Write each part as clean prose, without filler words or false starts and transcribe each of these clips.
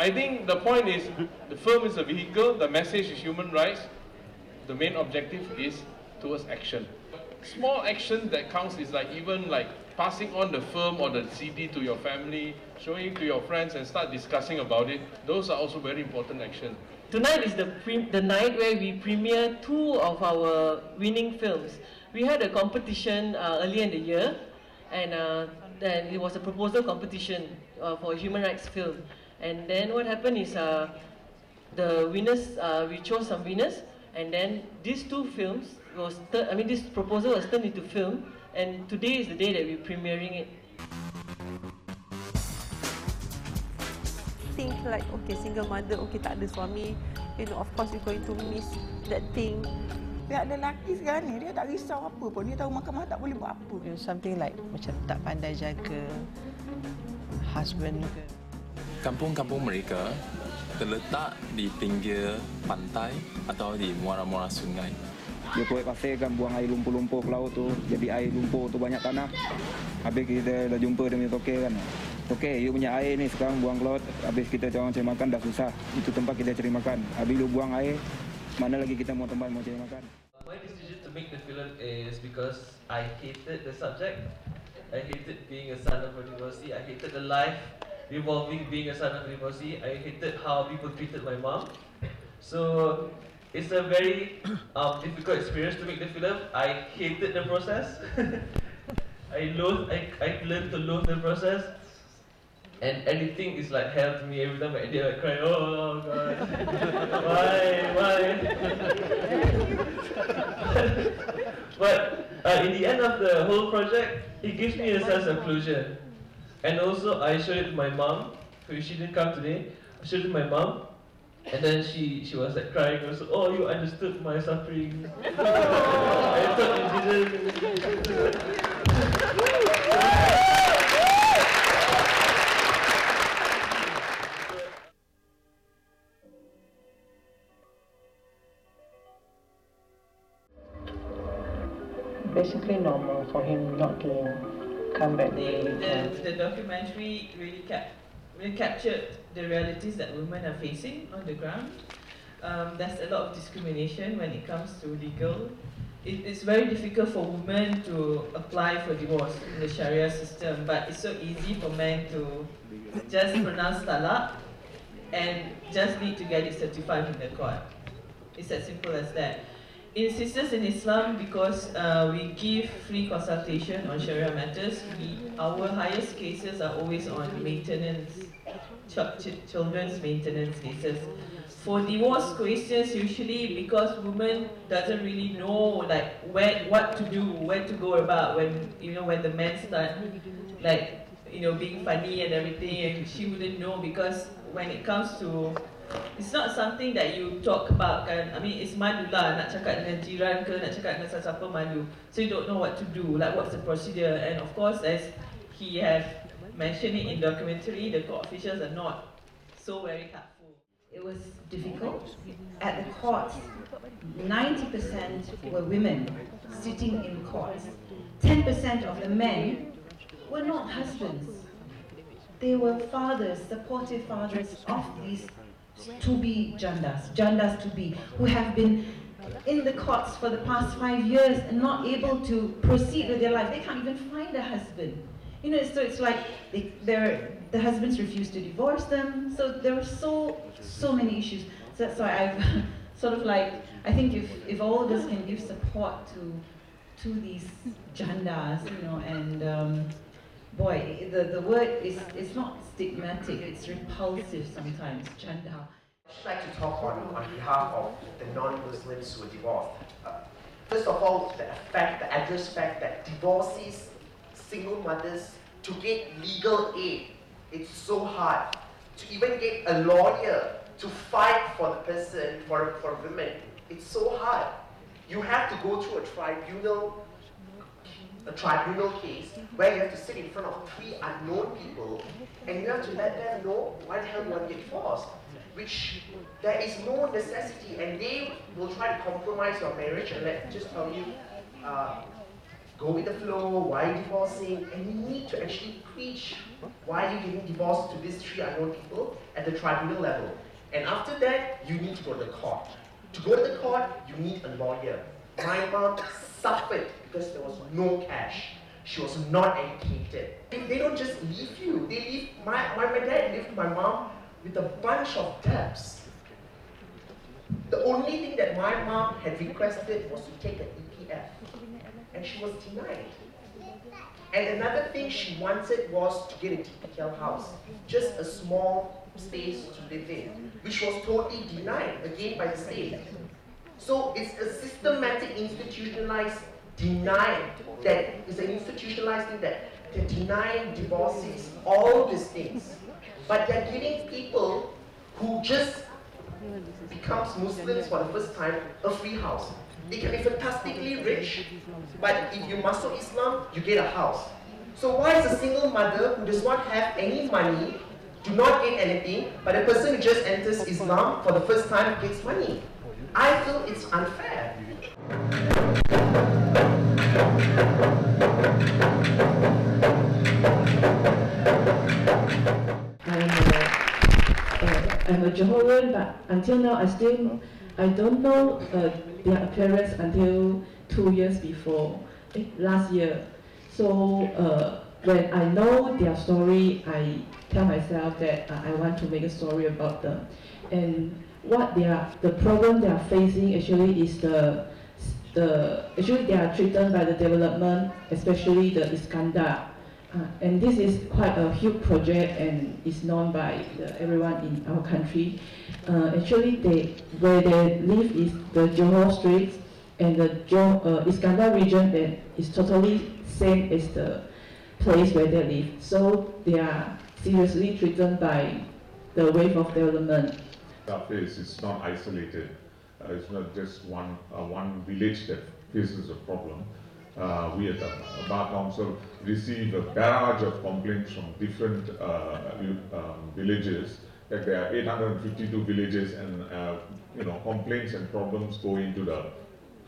I think the point is, the film is a vehicle, the message is human rights, the main objective is towards action. Small action that counts is like even like passing on the film or the CD to your family, showing it to your friends and start discussing about it. Those are also very important action. Tonight is the night where we premiere 2 of our winning films. We had a competition earlier in the year, and then it was a proposal competition for a human rights film. And then what happened is the winners, we chose some winners, and then these 2 films this proposal was turned into film, and today is the day that we're premiering it. Think like, okay, single mother, okay, tak ada suami, of course we're going to miss that thing. Pihak lelaki sekarang ni, dia tak risau apa pun, dia tahu mahkamah tak boleh buat apa. Something like macam tak pandai jaga husband ke. Kampung-kampung mereka terletak di pinggir pantai atau di muara-muara sungai. Dia proyek pasir kan buang air lumpur-lumpur ke laut tu, jadi air lumpur tu banyak tanah. Habis kita dah jumpa dia punya toke kan. Okey, you punya air ni sekarang buang ke laut, habis kita orang cari makan dah susah. Itu tempat kita cari makan. Habis you buang air, mana lagi kita mau tempat mau cari makan. My decision to make the film is because I hated the subject. I hated being a son of a divorcee. I hated the life revolving being a son of a divorcee. I hated how people treated my mom. So it's a very difficult experience to make the film. I hated the process. I learned to loathe the process. And everything is like hell to me. Every time I did, I cry, oh God, why? But in the end of the whole project, it gives me a sense of closure. And also, I showed it to my mom. She didn't come today. I showed it to my mom, and then she was like crying. Also, oh, you understood my suffering. I thought you didn't. Basically normal for him not to come back. The documentary really captured the realities that women are facing on the ground. There's a lot of discrimination when it comes to legal. It's very difficult for women to apply for divorce in the Sharia system, but it's so easy for men to just pronounce talaq and just need to get it certified in the court. It's as simple as that. In Sisters in Islam, because we give free consultation on Sharia matters, our highest cases are always on maintenance, children's maintenance cases. For divorce questions, usually because women doesn't really know like what to do, where to go about when when the men start like being funny and everything, and she wouldn't know because when it comes to it's not something that you talk about kan. I mean, it's malu lah nak cakap dengan jiran ke, nak cakap dengan siapa malu. So you don't know what to do, like what's the procedure. And of course, as he have mentioned it in documentary, the court officials are not so very helpful. It was difficult. At the court, 90% were women sitting in courts. 10% of the men were not husbands. They were fathers, supportive fathers of these to-be jandas to-be, who have been in the courts for the past 5 years and not able to proceed with their life. They can't even find a husband. So it's like the husbands refuse to divorce them. So there are so many issues. So that's why I've sort of like, I think if all of us can give support to these jandas, and boy, the word is not stigmatic, it's repulsive sometimes, janda. I'd like to talk on behalf of the non-Muslims who are divorced. First of all, the adverse fact that divorcees, single mothers, to get legal aid, it's so hard. To even get a lawyer to fight for the person, for women, it's so hard. You have to go through a tribunal case where you have to sit in front of 3 unknown people and you have to let them know why the hell you want to get divorced, which there is no necessity, and they will try to compromise your marriage and just tell you go with the flow, why are you divorcing, and you need to actually preach why you're giving divorce to these 3 unknown people at the tribunal level. And after that, you need to go to the court. To go to the court, you need a lawyer. My mom suffered because there was no cash. She was not educated. They don't just leave you, they leave, my dad left my mom with a bunch of debts. The only thing that my mom had requested was to take an EPF, and she was denied. And another thing she wanted was to get a DPL house, just a small space to live in, which was totally denied, again by the state. So it's a systematic, institutionalized denial that is an institutionalized thing that they're denying divorcees all these things. But they're giving people who just becomes Muslims for the first time a free house. They can be fantastically rich, but if you masuk Islam, you get a house. So why is a single mother who does not have any money, do not get anything, but a person who just enters Islam for the first time gets money? I feel it's unfair. I'm a Johoran, but until now I don't know their appearance until 2 years before, last year. So when I know their story, I tell myself that I want to make a story about them. And what the problem they are facing actually is actually they are threatened by the development, especially the Iskandar. And this is quite a huge project and is known by everyone in our country. Actually, where they live is the Johor Straits, and the Iskandar region that is totally same as the place where they live. So they are seriously threatened by the wave of development. Our place is not isolated. It's not just one village that faces a problem. We at the Bar Council receive a barrage of complaints from different villages. Like there are 852 villages, and complaints and problems go into the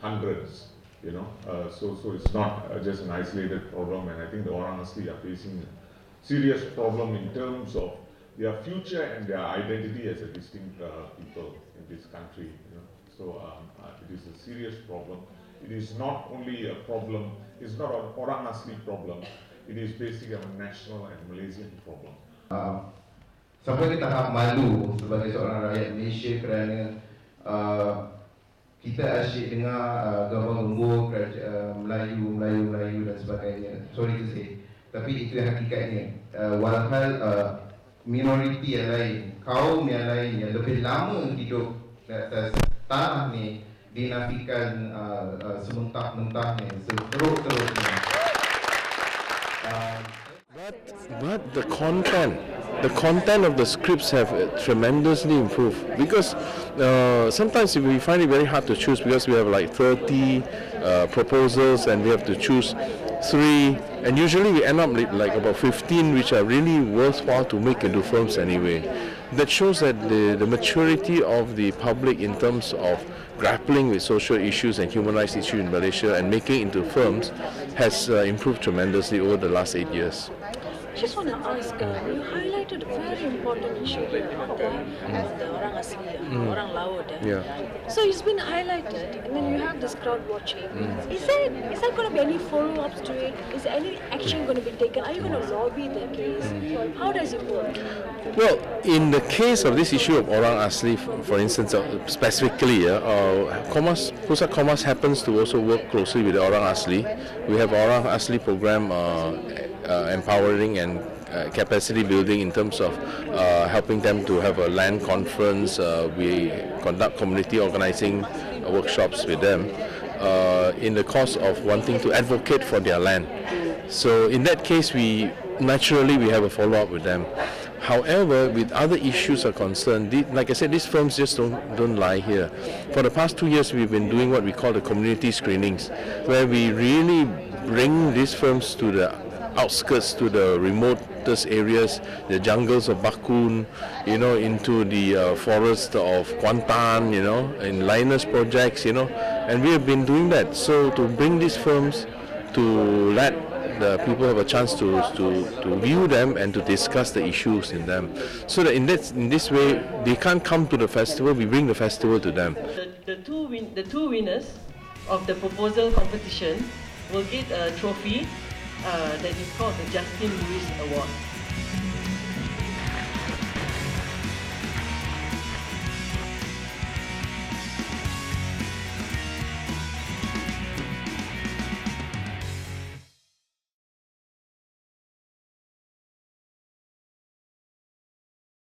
hundreds. So it's not just an isolated problem, and I think the Orang Asli are facing a serious problem in terms of their future and their identity as a distinct people in this country. So it is a serious problem. It is not only a problem, it's not an Orang Asli problem, it is basically a national and Malaysian problem. Sampai ke tahap malu sebagai seorang rakyat Malaysia kerana kita asyik dengar gembor-gembor Melayu dan sebagainya. Sorry to say. Tapi itu hakikatnya. Walhal minoriti yang lain, kaum yang lain yang lebih lama hidup di atas tanah ni dinafikan sementah-mentahnya, seterus-terusnya. But the content of the scripts have tremendously improved, because sometimes we find it very hard to choose because we have like 30 proposals and we have to choose 3, and usually we end up with like about 15 which are really worthwhile to make into films anyway. That shows that the maturity of the public in terms of grappling with social issues and human rights issues in Malaysia and making into films has improved tremendously over the last 8 years. I just want to ask, you highlighted a very important issue here on the Orang Asli, Orang Laut. Yeah. So it's been highlighted, and then you have this crowd watching. Is there going to be any follow-ups to it? Is there any action going to be taken? Are you going to lobby the case? How does it work? Well, in the case of this issue of Orang Asli, for instance, specifically, Pusat Komas happens to also work closely with the Orang Asli. We have Orang Asli program empowering and capacity building in terms of helping them to have a land conference. We conduct community organizing workshops with them in the cause of wanting to advocate for their land. So in that case, we have a follow-up with them. However, with other issues are concerned, like I said, these firms just don't lie here. For the past 2 years, we've been doing what we call the community screenings, where we really bring these firms to the outskirts, to the remotest areas, the jungles of Bakun, into the forest of Kuantan, in lioness projects, and we have been doing that. So to bring these firms to let the people have a chance to view them and to discuss the issues in them. So that in this way, they can't come to the festival, we bring the festival to them. The two winners of the proposal competition will get a trophy that is called the Justin Lewis Award.